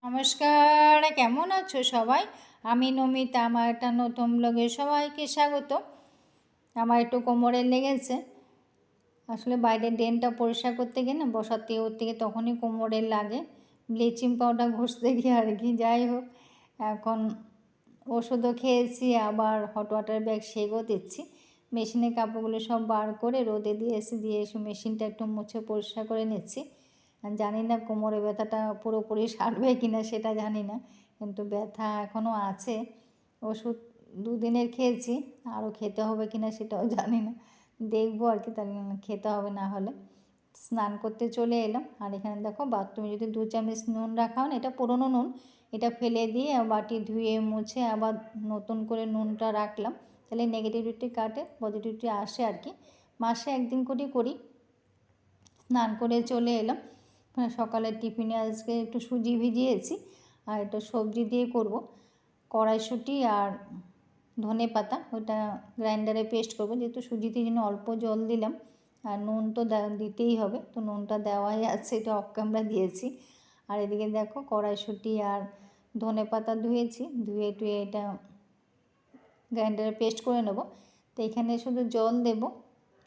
নমস্কার, কেমন আছো সবাই? আমি নমিতা, আমার একটা নতুন ব্লগে সবাইকে স্বাগত। আমার একটু কোমরে লেগেছে, আসলে বাইরের ড্রেনটা পরিষ্কার করতে গিয়ে না বসার থেকে ওর থেকে তখনই কোমরে লাগে, ব্লিচিং পাউডার ঘষতে গিয়ে আর কি। যাই হোক, এখন ওষুধও খেয়েছি, আবার হট ওয়াটার ব্যাগ সেগও দিচ্ছি। মেশিনের কাপড়গুলো সব বার করে রোদে দিয়ে এসে মেশিনটা একটু মুছে পরিষ্কার করে নিচ্ছি। জানি না কোমরে ব্যথাটা পুরোপুরি সারবে কি না সেটা জানি না, কিন্তু ব্যথা এখনও আছে। ওষুধ 2 দিনের খেয়েছি, আরও খেতে হবে কি না সেটাও জানি না, দেখবো আর কি, তাহলে খেতে হবে। না হলে স্নান করতে চলে এলাম। আর এখানে দেখো বাথরুমে যদি 2 চামচ নুন রাখা হয় না, এটা পুরনো নুন, এটা ফেলে দিয়ে বাটি ধুয়ে মুছে আবার নতুন করে নুনটা রাখলাম, তাহলে নেগেটিভিটি কাটে, পজিটিভিটি আসে আর কি। মাসে 1 দিন করে করি। স্নান করে চলে এলাম। সকালের টিফিনে আজকে একটু সুজি ভিজিয়েছি, আর একটু সবজি দিয়ে করব, কড়াইশুঁটি আর ধনে পাতা, ওটা গ্রাইন্ডারে পেস্ট করব, যেহেতু সুজিতে জন্য অল্প জল দিলাম। আর নুন তো দিতেই হবে, তো নুনটা দেওয়াই আছে, এটা অফ ক্যামেরা দিয়েছি। আর এদিকে দেখো কড়াইশুঁটি আর ধনে পাতা ধুয়ে টুয়ে এটা গ্রাইন্ডারে পেস্ট করে নেব। তো এখানে শুধু জল দেব,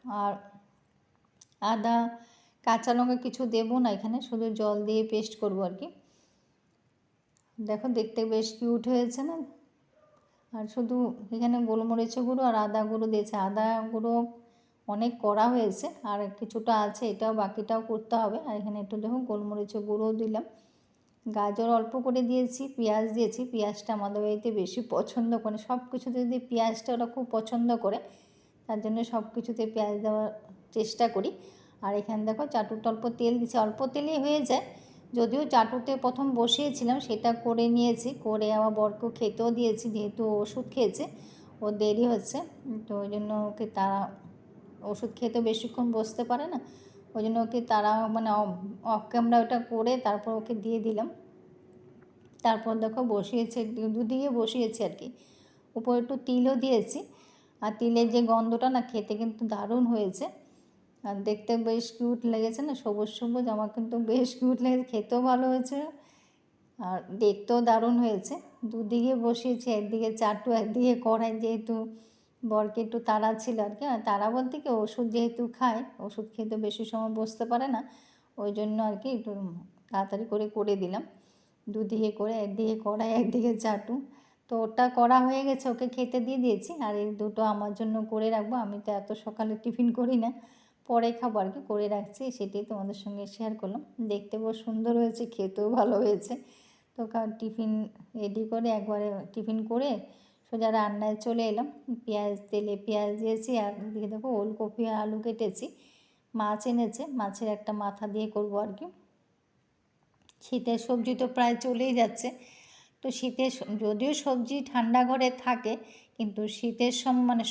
আর আদা কাঁচা লঙ্কা কিছু দেবো না, এখানে শুধু জল দিয়ে পেস্ট করব আর কি। দেখো দেখতে বেশ কিউট হয়েছে না? আর শুধু এখানে গোলমরিচের গুঁড়ো আর আদা গুঁড়ো দিয়েছে। আদা গুঁড়ো অনেক করা হয়েছে, আর কিছুটা আছে, এটাও বাকিটাও করতে হবে। আর এখানে একটু দেখো গোলমরিচের গুঁড়োও দিলাম, গাজর অল্প করে দিয়েছি, পেঁয়াজ দিয়েছি। পেঁয়াজটা আমাদের বাড়িতে বেশি পছন্দ করে, সব কিছুতে যদি পেঁয়াজটা ওরা খুব পছন্দ করে, তার জন্য সব কিছুতে পেঁয়াজ দেওয়ার চেষ্টা করি। আর এখানে দেখো চাটুটা অল্প তেল দিচ্ছি, অল্প তেলেই হয়ে যায়। যদিও চাটুতে প্রথম বসিয়েছিলাম, সেটা করে নিয়েছি, করে আমার বরকেও খেতেও দিয়েছি, যেহেতু ওষুধ খেয়েছে, ও দেরি হচ্ছে, তো ওই জন্য ওকে তারা, ওষুধ খেতে বেশিক্ষণ বসতে পারে না, ওই জন্য ওকে তারা মানে অফ ক্যামেরা ওটা করে তারপর ওকে দিয়ে দিলাম। তারপর দেখো বসিয়েছে, দুদিকে বসিয়েছি আর কি। উপরে একটু তিলও দিয়েছি, আর তিলের যে গন্ধটা না, খেতে কিন্তু দারুণ হয়েছে। আর দেখতে বেশ কিউট লেগেছে না, সবুজ সবুজ, আমার কিন্তু বেশ কিউট লেগেছে, খেতেও ভালো হয়েছে আর দেখতেও দারুণ হয়েছে। দুদিকে বসিয়েছি, একদিকে চাটু একদিকে কড়াই, যেহেতু বরকে একটু তাড়া ছিল আর কি। আর তাড়া বলতে কি, ওষুধ যেহেতু খায়, ওষুধ খেতে বেশি সময় বসতে পারে না, ওই জন্য আর কি একটু তাড়াতাড়ি করে দিলাম। দুদিকে করে, একদিকে কড়াই একদিকে চাটু, তো ওটা করা হয়ে গেছে, ওকে খেতে দিয়ে দিয়েছি। আর এই দুটো আমার জন্য করে রাখবো, আমি তো এত সকালে টিফিন করি না, পরে খাবো আর কি, করে রাখছি, সেটাই তোমাদের সঙ্গে শেয়ার করলাম। দেখতে বেশ সুন্দর হয়েছে, খেতেও ভালো হয়েছে। তো টিফিন রেডি করে একবারে টিফিন করে সোজা রান্নায় চলে এলাম। তেলে পেঁয়াজ দিয়েছি, আর দিকে দেখো ওলকপি আর আলু কেটেছি। মাছ এনেছে, মাছের একটা মাথা দিয়ে করবো আর কি। শীতের সবজি তো প্রায় চলেই যাচ্ছে, তো শীতের যদিও সবজি ঠান্ডা ঘরে থাকে, কিন্তু শীতের মানে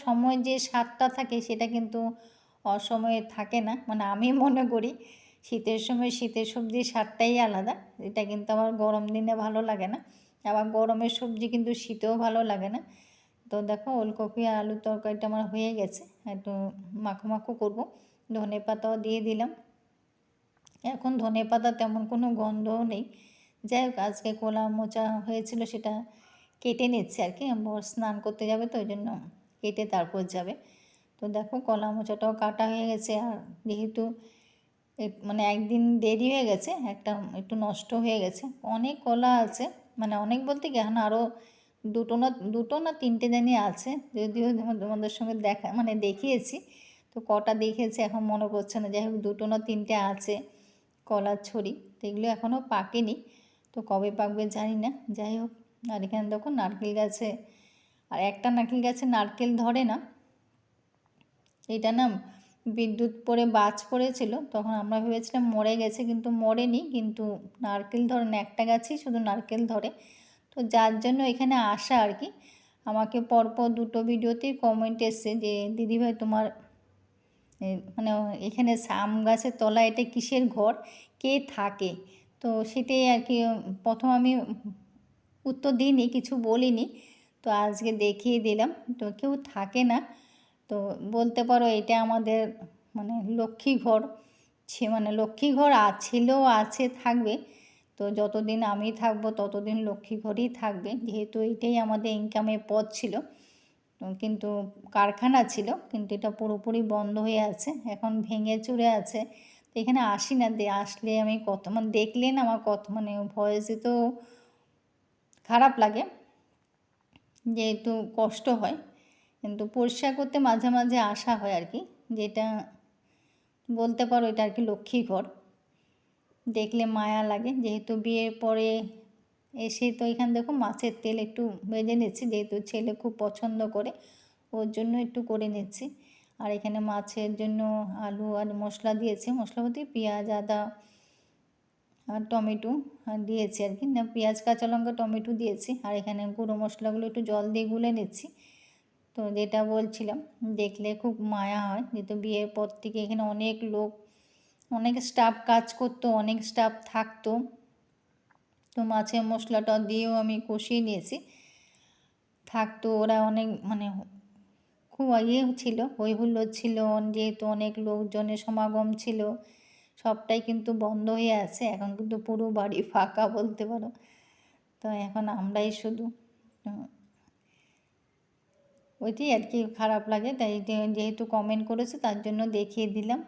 সময় যে স্বাদটা থাকে, সেটা কিন্তু অসময়ে থাকে না। মানে আমি মনে করি শীতের সময় শীতের সবজির স্বাদটাই আলাদা, এটা কিন্তু আমার গরম দিনে ভালো লাগে না, আবার গরমের সবজি কিন্তু শীতেও ভালো লাগে না। তো দেখো ওলকপি আর আলুর তরকারিটা আমার হয়ে গেছে, একটু মাখো মাখো করবো, ধনে পাতাও দিয়ে দিলাম। এখন ধনে পাতা তেমন কোনো গন্ধও নেই। যাই হোক, আজকে কলা মোচা হয়েছিল, সেটা কেটে নিচ্ছে আর কি, বর স্নান করতে যাবে, তো ওই জন্য কেটে তারপর যাবে। তো দেখো কলা মোচাটাও কাটা হয়ে গেছে, আর যেহেতু মানে একদিন দেরি হয়ে গেছে, একটু নষ্ট হয়ে গেছে। অনেক কলা আছে, মানে অনেক বলতে কি, এখন আরও দুটো না তিনটে জানি আছে, যদিও তোমাদের সঙ্গে দেখিয়েছি, তো কটা দেখেছি এখন মনে পড়ছে না। যাই হোক, দুটো না তিনটে আছে কলার ছড়ি, তো এগুলো এখনও পাকেনি, তো কবে পাকবে জানি না। যাই হোক, আর এখানে দেখো নারকেল গাছে, আর একটা নারকেল গাছে নারকেল ধরে না, এটা না বিদ্যুৎ পড়ে বাজ পড়েছিল, তখন আমরা ভেবেছিলাম মরে গেছে, কিন্তু মরেনি, কিন্তু নারকেল ধরে না, একটা গাছেই শুধু নারকেল ধরে। তো যার জন্য এখানে আসা আর কি। আমাকে পরপর দুটো ভিডিওতেই কমেন্ট এসছে যে দিদিভাই তোমার মানে এখানে আম গাছের তলায় এটা কিসের ঘর, কে থাকে, তো সেটাই আর কি। প্রথম আমি উত্তর দিইনি, কিছু বলিনি, তো আজকে দেখিয়ে দিলাম। তো কেউ থাকে না, তো বলতে পারো এটা আমাদের মানে লক্ষ্মী ঘর, মানে লক্ষ্মী ঘর ছিল, আছে, থাকবে। তো যতদিন আমি থাকবো ততদিন লক্ষ্মী ঘরই থাকবে, যেহেতু এটাই আমাদের ইনকামের পথ ছিল। কিন্তু কারখানা ছিল, কিন্তু এটা পুরোপুরি বন্ধ হয়ে আছে, এখন ভেঙে চুরে আছে। তো এখানে আসি না, আসলে আমি কত মানে দেখলে না আমার কত মানে ভয়েস দিতেও খারাপ লাগে, যেহেতু কষ্ট হয়। কিন্তু পরিষ্কার করতে মাঝে মাঝে আসা হয় আর কি, যেটা বলতে পারো এটা আর কি লক্ষ্মী ঘর। দেখলে মায়া লাগে, যেহেতু বিয়ের পরে এসে তো এখানে দেখো মাছের তেল একটু ভেজে নিচ্ছি, যেহেতু ছেলে খুব পছন্দ করে, ওর জন্য একটু করে নিচ্ছি। আর এখানে মাছের জন্য আলু আর মশলা দিয়েছি, মশলা বলতে পেঁয়াজ আদা আর টমেটো দিয়েছি আর কি, না পেঁয়াজ কাঁচা লঙ্কা টমেটো দিয়েছি। আর এখানে গুঁড়ো মশলাগুলো একটু জল দিয়ে গুলে নিচ্ছি। তো যেটা বলছিলাম, দেখলে খুব মায়া হয়, যেহেতু বিয়ের পর থেকে এখানে অনেক লোক, অনেক স্টাফ কাজ করতো, অনেক স্টাফ থাকতো। তো মাছের মশলাটা দিয়েও আমি কষিয়ে নিয়েছি, থাকতো ওরা অনেক মানে খুব ছিল, হই হুল্লোড় ছিল, যেহেতু অনেক লোকজনের সমাগম ছিল, সবটাই কিন্তু বন্ধ হয়ে আছে। এখন কিন্তু পুরো বাড়ি ফাঁকা বলতে পারো। তো এখন আমরাই শুধু, ওইটাই আর কি খারাপ লাগে। তাই যেহেতু কমেন্ট করেছে তার জন্য দেখিয়ে দিলাম,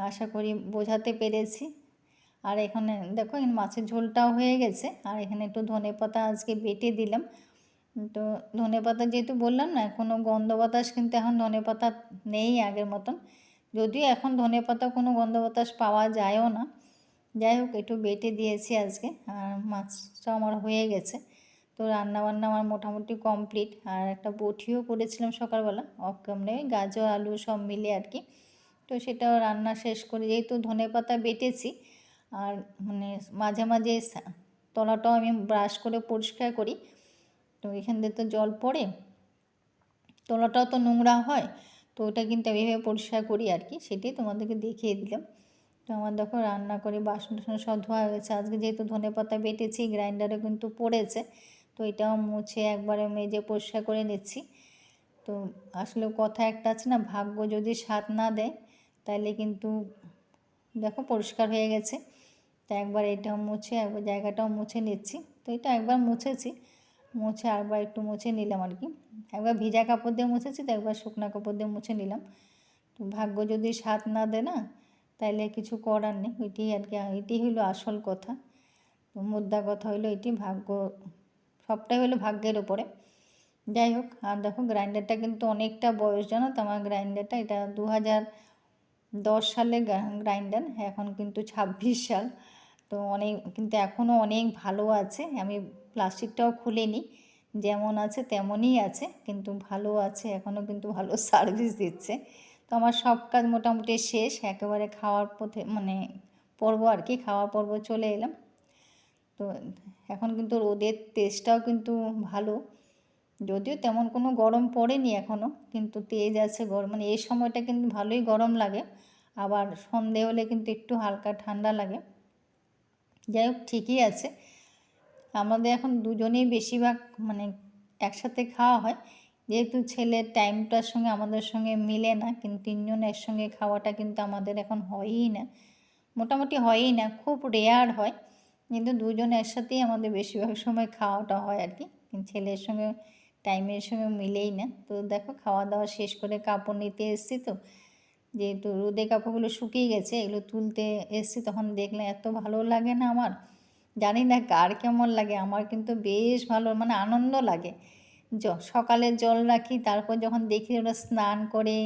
আশা করি বোঝাতে পেরেছি। আর এখানে দেখো মাছের ঝোলটাও হয়ে গেছে, আর এখানে একটু ধনেপাতা আজকে বেটে দিলাম। তো ধনেপাতা যেহেতু বললাম না, কোনো গন্ধ বাতাস কিন্তু এখন ধনেপাতা নেই আগের মতন, যদিও এখন ধনেপাতা কোনো গন্ধ বাতাস পাওয়া যায়ও না। যাই হোক, একটু বেটে দিয়েছি আজকে, আর মাছটা আমার হয়ে গেছে। তো রান্নাবান্না আমার মোটামুটি কমপ্লিট। আর একটা বটিও করেছিলাম সকালবেলা অফ ক্যামেরায়, গাজর আলু সব মিলে আর কি। তো সেটাও রান্না শেষ করে, যেহেতু ধনেপাতা বেটেছি, আর মানে মাঝে মাঝে তলাটাও আমি ব্রাশ করে পরিষ্কার করি। তো এখান দিয়ে তো জল পড়ে, তলাটাও তো নোংরা হয়, তো ওটা কিন্তু আমি এভাবে পরিষ্কার করি আর কি, সেটাই তোমাদেরকে দেখিয়ে দিলাম। তো আমার দেখো রান্না করে বাসন টাসন সব ধোয়া হয়ে গেছে। আজকে যেহেতু ধনেপাতা বেটেছি, গ্রাইন্ডারে কিন্তু পড়েছে, তো এটাও মুছে একবারে মেজে পরিষ্কার করে নিচ্ছি। তো আসলে কথা একটা আছে না, ভাগ্য যদি সাথ না দেয় তাহলে কিন্তু দেখো পরিষ্কার হয়ে গেছে। তো একবার এটাও মুছে একবার জায়গাটাও মুছে নিচ্ছি। তো এটা একবার মুছেছি, মুছে আরবার একটু মুছে নিলাম আর কি। একবার ভিজা কাপড় দিয়ে মুছেছি, তো একবার শুকনো কাপড় দিয়ে মুছে নিলাম। তো ভাগ্য যদি সাথ না দেয় না, তাইলে কিছু করার নেই। এটি আর কি, এটি হলো আসল কথা। তো মুদ্রা কথা হলো এটি, ভাগ্য সবটাই হলো ভাগ্যের ওপরে। যাই হোক, আর দেখো গ্রাইন্ডারটা কিন্তু অনেকটা বয়স, জানো তো আমার গ্রাইন্ডারটা, এটা 2010 সালে গ্রাইন্ডার, এখন কিন্তু 26 সাল। তো অনেক কিন্তু এখনও অনেক ভালো আছে, আমি প্লাস্টিকটাও খুলিনি, যেমন আছে তেমনই আছে, কিন্তু ভালো আছে এখনও, কিন্তু ভালো সার্ভিস দিচ্ছে। তো আমার সব কাজ মোটামুটি শেষ, একেবারে খাওয়ার পথে মানে পর্ব আর কি, খাওয়ার পর্ব চলে এলাম। তো এখন কিন্তু রোদের তেজটাও কিন্তু ভালো, যদিও তেমন কোনো গরম পড়েনি এখনও, কিন্তু তেজ আছে গরম, মানে এই সময়টা কিন্তু ভালোই গরম লাগে, আবার সন্ধে হলে কিন্তু একটু হালকা ঠান্ডা লাগে। যাই হোক, ঠিকই আছে। আমাদের এখন দুজনেই বেশিরভাগ মানে একসাথে খাওয়া হয়, যেহেতু ছেলের টাইমটার সঙ্গে আমাদের সঙ্গে মিলে না, কিন্তু তিনজন একসঙ্গে খাওয়াটা কিন্তু আমাদের এখন হয়ই না, মোটামুটি হয়ই না, খুব রেয়ার হয়। কিন্তু দুজন একসাথেই আমাদের বেশিরভাগ সময় খাওয়াটা হয় আর কি, কিন্তু ছেলের সঙ্গে টাইমের সঙ্গে মিলেই না। তো দেখো খাওয়া দাওয়া শেষ করে কাপড় নিতে এসেছি, তো যেহেতু রোদে কাপড়গুলো শুকিয়ে গেছে, এগুলো তুলতে এসেছি, তখন দেখলাম এত ভালো লাগে না আমার, জানি না কার কেমন লাগে, আমার কিন্তু বেশ ভালো মানে আনন্দ লাগে। সকালে জল রাখি, তারপর যখন দেখি ওরা স্নান করে,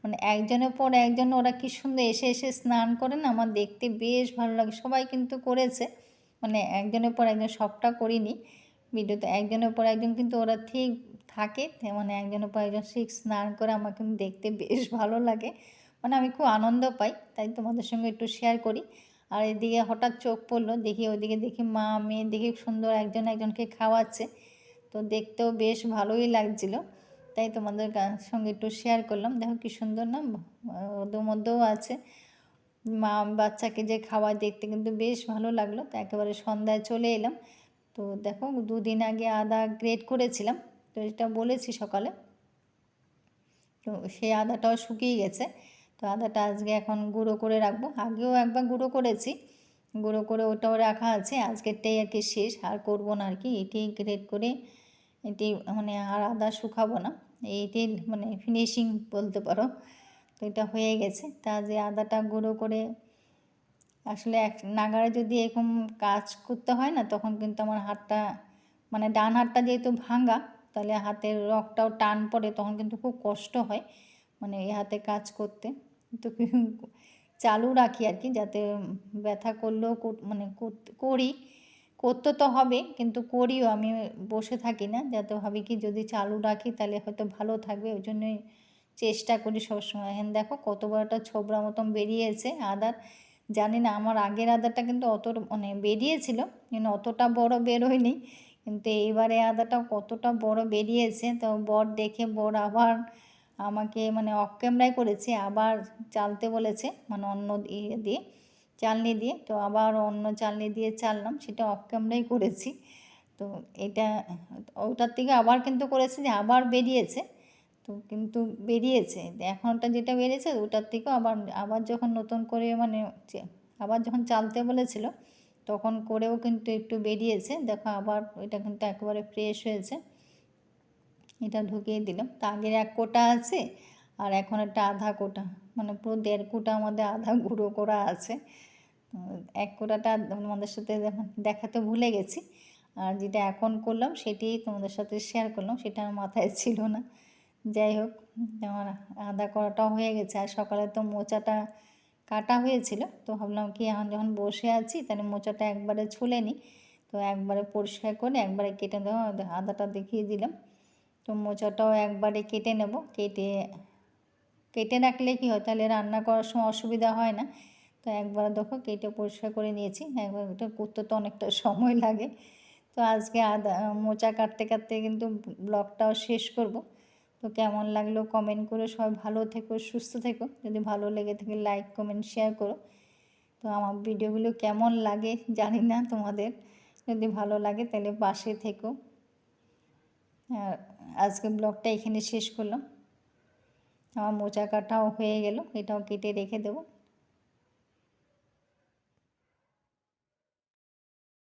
মানে একজনের পর একজন ওরা কী সুন্দর এসে এসে স্নান করে না, আমার দেখতে বেশ ভালো লাগে। সবাই কিন্তু করেছে, মানে একজনের পর একজন, সবটা করিনি ভিডিওতে, একজনের পর একজন কিন্তু ওরা ঠিক থাকে, মানে একজনের পর একজন ঠিক স্নান করে, আমার কিন্তু দেখতে বেশ ভালো লাগে, মানে আমি খুব আনন্দ পাই, তাই তোমাদের সঙ্গে একটু শেয়ার করি। আর এদিকে হঠাৎ চোখ পড়লো, দেখি ওদিকে, দেখি মা মেয়ে দেখি সুন্দর একজন একজনকে খাওয়াচ্ছে, তো দেখতেও বেশ ভালোই লাগছিল, তাই তোমাদের সঙ্গে একটু শেয়ার করলাম। দেখো কী সুন্দর না, ওদের মধ্যেও আছে মা বাচ্চাকে যে খাওয়া, দেখতে কিন্তু বেশ ভালো লাগলো। তো একেবারে সন্ধ্যায় চলে এলাম। তো দেখো 2 দিন আগে আদা গ্রেট করেছিলাম, তো এটা বলেছি সকালে, তো সেই আদাটাও শুকিয়ে গেছে। তো আদাটা আজকে এখন গুঁড়ো করে রাখবো, আগেও একবার গুঁড়ো করেছি, গুঁড়ো করে ওটাও রাখা আছে। আজকেরটাই আর কি শেষ, আর করবো না আর কি। এটি গ্রেট করে এটি মানে আর আদা শুকাবো না, এইটি মানে ফিনিশিং বলতে পারো। তো এটা হয়ে গেছে। তা যে আদাটা গুঁড়ো করে আসলে এক নাগাড়ে যদি এরকম কাজ করতে হয় না, তখন কিন্তু আমার হাতটা মানে ডান হাতটা যেহেতু ভাঙা, তাহলে হাতের রগটাও টান পড়ে, তখন কিন্তু খুব কষ্ট হয় মানে এই হাতে কাজ করতে। তো চালু রাখি আর কি, যাতে ব্যথা করলেও মানে করি, করতে তো হবে, কিন্তু করিও আমি, বসে থাকি না। যাতে ভাবি কি যদি চালু রাখি তাহলে হয়তো ভালো থাকবে, ওই জন্যই চেষ্টা করি সবসময়। এখন দেখো কত বড় একটা ছোবড়া মতন বেরিয়েছে আদার। জানি না, আমার আগের আদাটা কিন্তু অত মানে বেরিয়েছিল, কিন্তু অতটা বড় বেরোয়নি, কিন্তু এইবারে আদাটা কতটা বড় বেরিয়েছে। তো বর দেখে বর আবার আমাকে মানে অফ ক্যামেরায় করেছে, আবার চালতে বলেছে, মানে অন্য ইয়ে দিয়ে, চালনি দিয়ে। তো আবার অন্য চালনি দিয়ে চাললাম, সেটা অফ ক্যামেরায় করেছি। তো এটা ওটার থেকে আবার কিন্তু করেছে যে আবার বেরিয়েছে, তো কিন্তু বেরিয়েছে এখনটা যেটা বেরিয়েছে ওটার থেকেও আবার আবার যখন নতুন করে মানে আবার যখন চালতে বলেছিল তখন করেও কিন্তু একটু বেরিয়েছে। দেখো আবার এটা কিন্তু একেবারে ফ্রেশ হয়েছে। এটা ঢুকিয়ে দিলাম। তা আগের 1 কোটা আছে, আর এখন একটা আধা কোটা, মানে পুরো 1.5 কোটা আমাদের আধা গুঁড়ো করা আছে। 1 কোটাটা তোমাদের সাথে দেখাতে ভুলে গেছি, আর যেটা এখন করলাম সেটাই তোমাদের সাথে শেয়ার করলাম, সেটা আমার মাথায় ছিল না। যাই হোক, আমার আদা করাটাও হয়ে গেছে। আর সকালে তো মোচাটা কাটা হয়েছিল, তো ভাবলাম কি এখন যখন বসে আছি তাহলে মোচাটা একবারে ছুলে নিই। তো একবারে পরিষ্কার করে একবারে কেটে দেওয়া, আদাটা দেখিয়ে দিলাম। তো মোচাটাও একবারে কেটে নেব। কেটে রাখলে কী হয়, তাহলে রান্না করার সময় অসুবিধা হয় না। তো একবার দেখো কেটে পরিষ্কার করে নিয়েছি। একবার এটা করতে তো অনেকটা সময় লাগে। তো আজকে মোচা কাটতে কাটতে কিন্তু ব্লগটাও শেষ করব। তো কেমন লাগলো কমেন্ট করে, সবাই ভালো থেকো, সুস্থ থেকো। যদি ভালো লেগে থাকে লাইক কমেন্ট শেয়ার করো। তো আমার ভিডিওগুলো কেমন লাগে জানি না তোমাদের, যদি ভালো লাগে তাহলে পাশে থেকো। আর আজকে ব্লগটা এখানে শেষ করলাম। আমার মোচা কাটাও হয়ে গেল, এটাও কেটে রেখে দেবো।